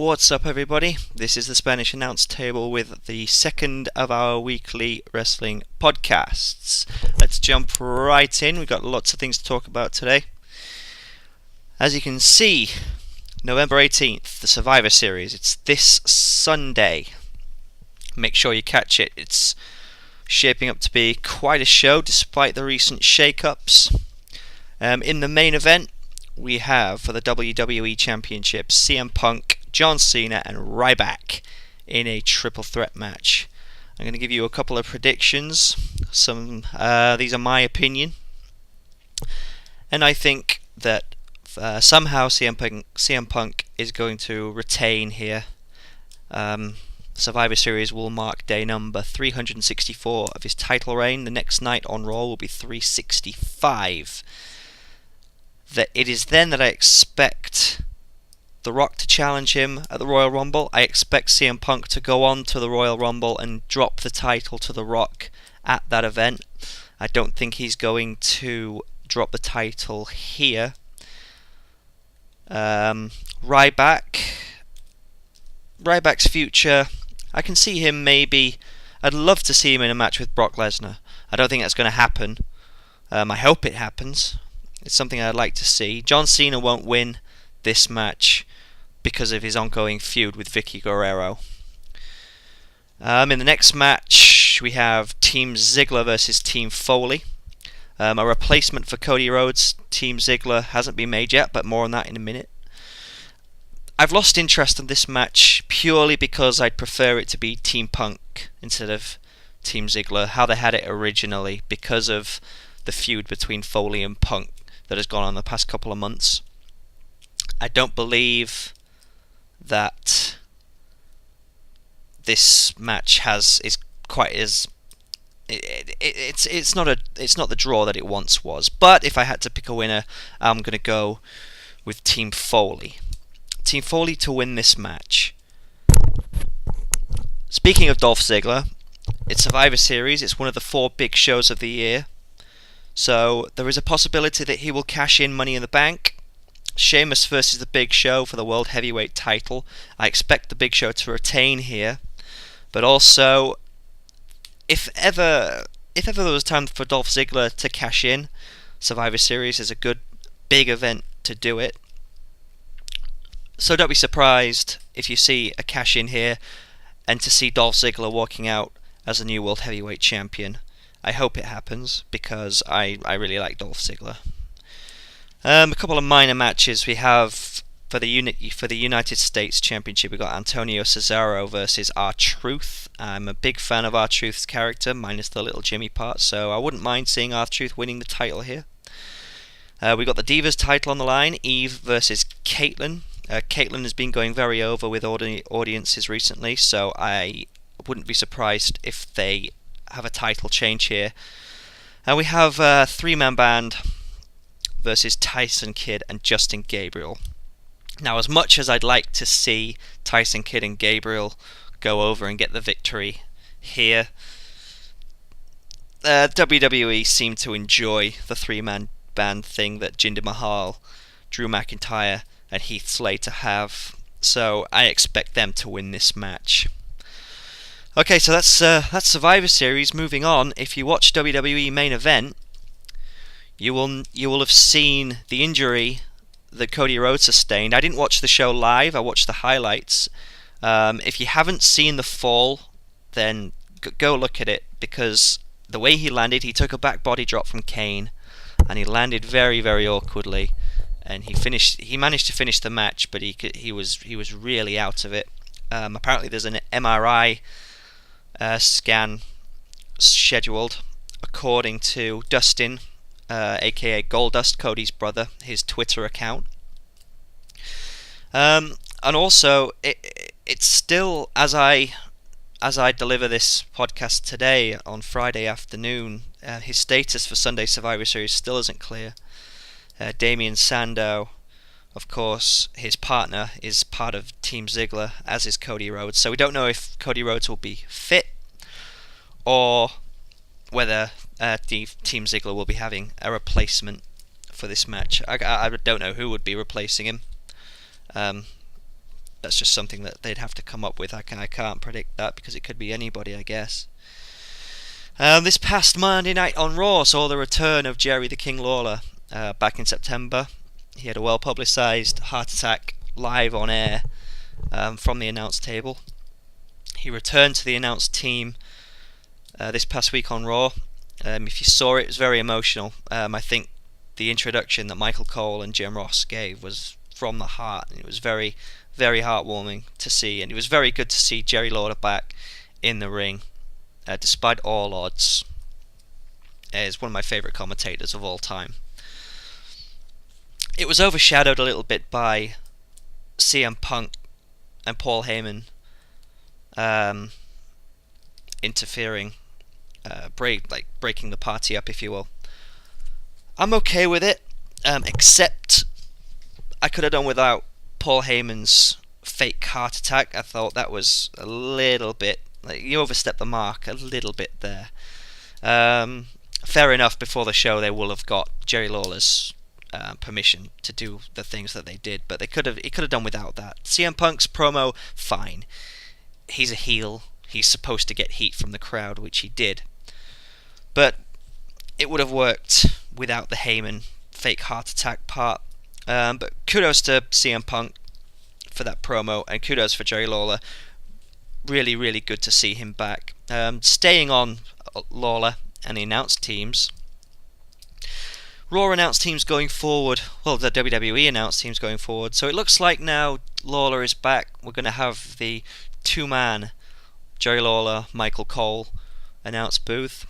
What's up, everybody? This is the Spanish Announce Table with the second of our weekly wrestling podcasts. Let's jump right in. We've got lots of things to talk about today. As you can see, November 18th, the Survivor Series. It's this Sunday. Make sure you catch it. It's shaping up to be quite a show despite the recent shake-ups. In the main event, we have for the WWE Championship CM Punk, John Cena and Ryback in a triple threat match. I'm going to give you a couple of predictions. These are my opinion, and I think that somehow CM Punk is going to retain here. Survivor Series will mark day number 364 of his title reign. The next night on Raw will be 365. That it is then that I expect The Rock to challenge him at the Royal Rumble. I expect CM Punk to go on to the Royal Rumble and drop the title to The Rock at that event. I don't think he's going to drop the title here. Ryback's future, I can see him maybe. I'd love to see him in a match with Brock Lesnar. I don't think that's going to happen. I hope it happens. It's something I'd like to see. John Cena won't win this match because of his ongoing feud with Vicky Guerrero. In the next match, we have Team Ziggler versus Team Foley. A replacement for Cody Rhodes. Team Ziggler hasn't been made yet, but more on that in a minute. I've lost interest in this match purely because I'd prefer it to be Team Punk instead of Team Ziggler, how they had it originally, because of the feud between Foley and Punk that has gone on the past couple of months. I don't believe that this match is quite as it's not the draw that it once was. But if I had to pick a winner, I'm going to go with Team Foley. Team Foley to win this match. Speaking of Dolph Ziggler, it's Survivor Series. It's one of the 4 big shows of the year. So there is a possibility that he will cash in Money in the Bank. Sheamus versus the Big Show for the World Heavyweight title. I expect the Big Show to retain here. But also, if ever there was time for Dolph Ziggler to cash in, Survivor Series is a good big event to do it. So don't be surprised if you see a cash in here and to see Dolph Ziggler walking out as the new World Heavyweight Champion. I hope it happens because I really like Dolph Ziggler. A couple of minor matches we have for the United States Championship. We got Antonio Cesaro versus R-Truth. I'm a big fan of R-Truth's character, minus the little Jimmy part, so I wouldn't mind seeing R-Truth winning the title here. We got the Divas title on the line. Eve versus Caitlyn. Caitlyn has been going very over with audiences recently, so I wouldn't be surprised if they have a title change here. And we have a 3-man band versus Tyson Kidd and Justin Gabriel. Now, as much as I'd like to see Tyson Kidd and Gabriel go over and get the victory here, WWE seem to enjoy the 3-man band thing that Jinder Mahal, Drew McIntyre and Heath Slater have, so I expect them to win this match. Okay, so that's Survivor Series. Moving on, if you watch WWE Main Event, you will have seen the injury that Cody Rhodes sustained. I didn't watch the show live. I watched the highlights. If you haven't seen the fall, then go look at it, because the way he landed, he took a back body drop from Kane, and he landed very, very awkwardly, and he managed to finish the match, but he was really out of it. Apparently, there's an MRI scan scheduled, according to Dustin, aka Goldust, Cody's brother, his Twitter account. And also, it's still, as I deliver this podcast today on Friday afternoon, his status for Sunday Survivor Series still isn't clear. Damien Sandow, of course, his partner, is part of Team Ziggler, as is Cody Rhodes. So we don't know if Cody Rhodes will be fit or whether Team Ziggler will be having a replacement for this match. I don't know who would be replacing him. that's just something that they'd have to come up with. I can't predict that because it could be anybody, I guess. This past Monday night on Raw saw the return of Jerry the King Lawler. Back in September, he had a well-publicised heart attack live on air from the announce table. He returned to the announce team this past week on Raw. If you saw it, it was very emotional. I think the introduction that Michael Cole and Jim Ross gave was from the heart, and it was very, very heartwarming to see, and it was very good to see Jerry Lawler back in the ring, despite all odds. He's one of my favourite commentators of all time. It was overshadowed a little bit by CM Punk and Paul Heyman interfering, breaking the party up, if you will. I'm okay with it, except I could have done without Paul Heyman's fake heart attack. I thought that was a little bit, you overstepped the mark a little bit there. Fair enough, before the show they will have got Jerry Lawler's permission to do the things that they did, but he could have done without that. CM Punk's promo, fine. He's a heel. He's supposed to get heat from the crowd, which he did. But it would have worked without the Heyman fake heart attack part. But kudos to CM Punk for that promo, and kudos for Jerry Lawler. Really, really good to see him back. Staying on Lawler and the announce teams. Raw announce teams going forward. Well, the WWE announce teams going forward. So it looks like now Lawler is back. We're going to have the two-man Jerry Lawler, Michael Cole announce booth,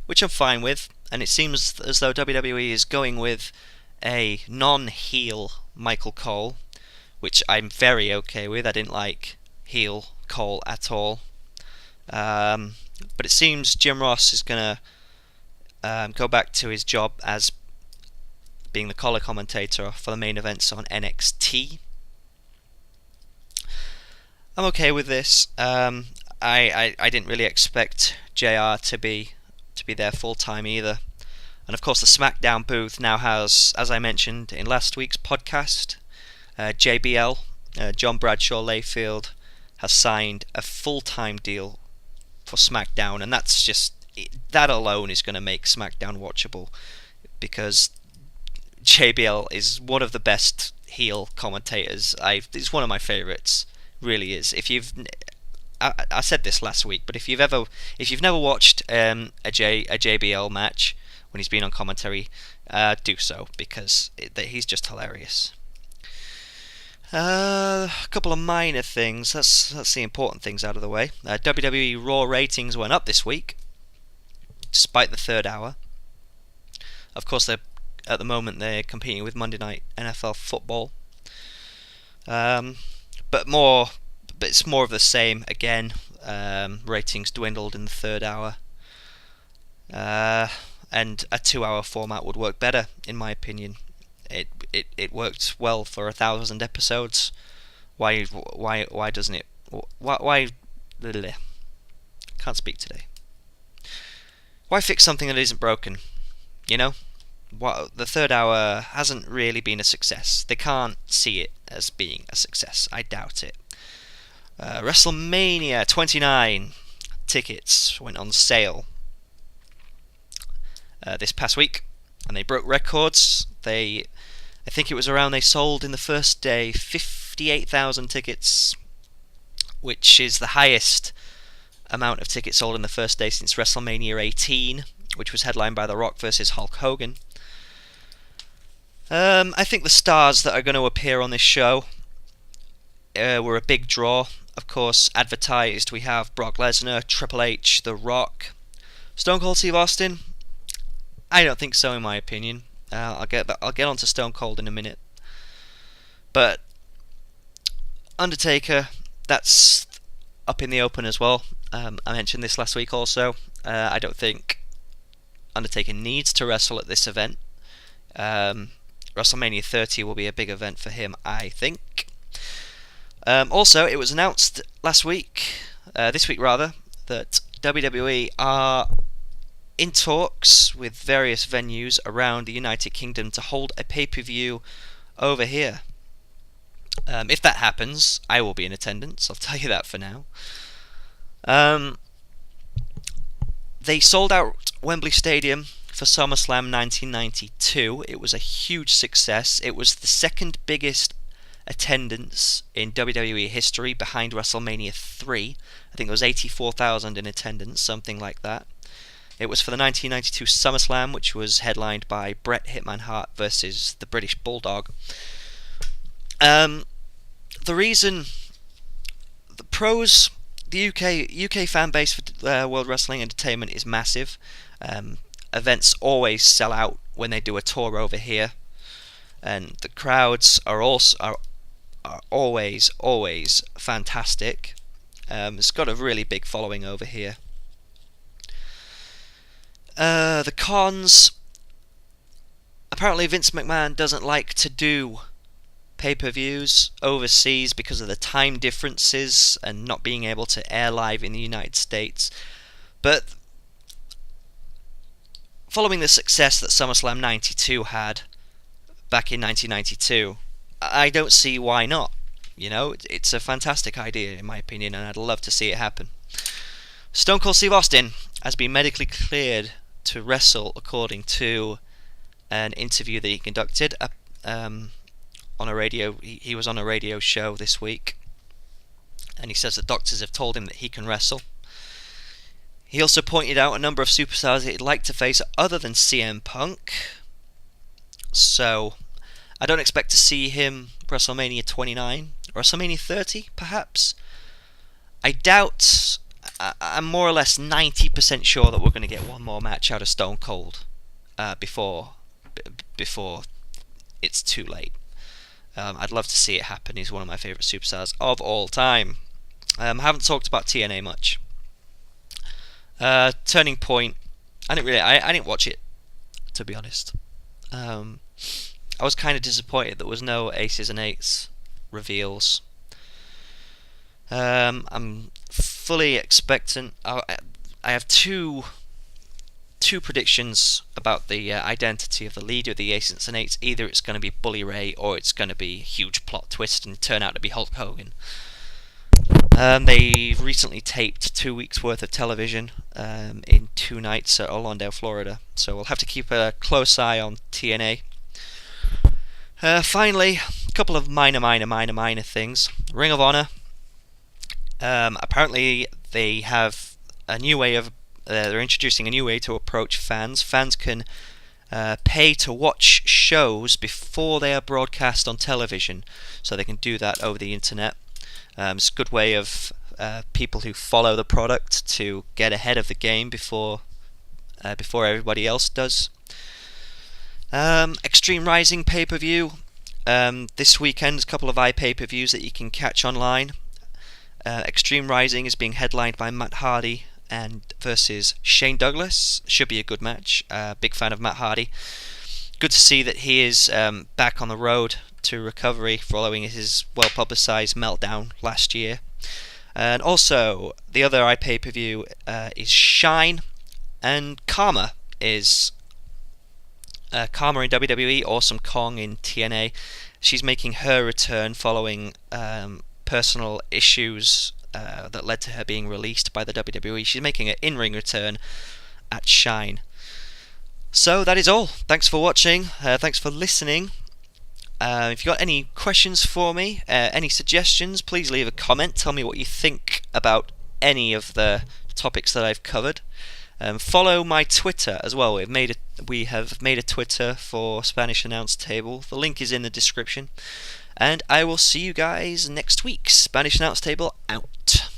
which I'm fine with. And it seems as though WWE is going with a non-heel Michael Cole, which I'm very okay with. I didn't like heel Cole at all. But it seems Jim Ross is going to go back to his job as being the color commentator for the main events on NXT. I'm okay with this. I didn't really expect JR to be there full time either. And of course the SmackDown booth now has, as I mentioned in last week's podcast, JBL, John Bradshaw Layfield, has signed a full-time deal for SmackDown, and that alone is going to make SmackDown watchable, because JBL is one of the best heel commentators. It's one of my favourites, really is. I said this last week, but if you've never watched a JBL match when he's been on commentary, do so, because he's just hilarious. A couple of minor things. That's the important things out of the way. WWE Raw ratings went up this week, despite the third hour. Of course, at the moment they're competing with Monday Night NFL Football. But it's more of the same again. Ratings dwindled in the third hour. And a 2-hour format would work better, in my opinion. It worked well for 1,000 episodes. Why doesn't it? Why? Can't speak today. Why fix something that isn't broken? You know, the third hour hasn't really been a success. They can't see it as being a success. I doubt it. Wrestlemania 29 tickets went on sale this past week, and they broke records. I think it was around, they sold in the first day 58,000 tickets, which is the highest amount of tickets sold in the first day since WrestleMania 18, which was headlined by The Rock versus Hulk Hogan. I think the stars that are going to appear on this show were a big draw. Of course, advertised, we have Brock Lesnar, Triple H, The Rock, Stone Cold Steve Austin. I don't think so, in my opinion. I'll get onto Stone Cold in a minute. But Undertaker, that's up in the open as well. I mentioned this last week also. I don't think Undertaker needs to wrestle at this event. WrestleMania 30 will be a big event for him, I think. Also, it was announced this week that WWE are in talks with various venues around the United Kingdom to hold a pay-per-view over here. If that happens, I will be in attendance. I'll tell you that for now. They sold out Wembley Stadium for SummerSlam 1992. It was a huge success. It was the second biggest attendance in WWE history, behind WrestleMania 3. I think it was 84,000 in attendance, something like that. It was for the 1992 SummerSlam, which was headlined by Bret Hitman Hart versus the British Bulldog. The reason, the pros, the UK fan base for World Wrestling Entertainment is massive. Events always sell out when they do a tour over here, and the crowds are always fantastic. It's got a really big following over here. The cons, apparently Vince McMahon doesn't like to do pay-per-views overseas because of the time differences and not being able to air live in the United States. But following the success that SummerSlam 92 had back in 1992, I don't see why not. You know, it's a fantastic idea in my opinion, and I'd love to see it happen. Stone Cold Steve Austin has been medically cleared to wrestle, according to an interview that he conducted on a radio. He was on a radio show this week, and he says that doctors have told him that he can wrestle. He also pointed out a number of superstars that he'd like to face other than CM Punk. So I don't expect to see him WrestleMania 29, WrestleMania 30 perhaps. I doubt. I'm more or less 90% sure that we're going to get one more match out of Stone Cold before it's too late. I'd love to see it happen. He's one of my favourite superstars of all time. Haven't talked about TNA much. Turning Point. I didn't watch it, to be honest. I was kind of disappointed there was no Aces and Eights reveals. I'm fully expectant. I have two predictions about the identity of the leader of the Aces and Eights. Either it's going to be Bully Ray, or it's going to be a huge plot twist and turn out to be Hulk Hogan. They recently taped 2 weeks worth of television in 2 nights at Orlando, Florida. So we'll have to keep a close eye on TNA. Finally, a couple of minor things. Ring of Honor. Apparently they have a new way of they're introducing a new way to approach fans. Fans can pay to watch shows before they are broadcast on television, so they can do that over the internet. It's a good way of people who follow the product to get ahead of the game before everybody else does. Extreme Rising pay-per-view. This weekend, a couple of iPay-per-views that you can catch online. Extreme Rising is being headlined by Matt Hardy and versus Shane Douglas. Should be a good match. Big fan of Matt Hardy. Good to see that he is back on the road to recovery following his well-publicised meltdown last year. And also, the other iPay-per-view is Shine, and Karma is Karma in WWE, Awesome Kong in TNA. She's making her return following personal issues that led to her being released by the WWE. She's making an in-ring return at Shine. So that is all. Thanks for watching. Thanks for listening. If you've got any questions for me, any suggestions, please leave a comment. Tell me what you think about any of the topics that I've covered. Follow my Twitter as well. We have made a Twitter for Spanish Announce Table. The link is in the description. And I will see you guys next week. Spanish Announce Table out.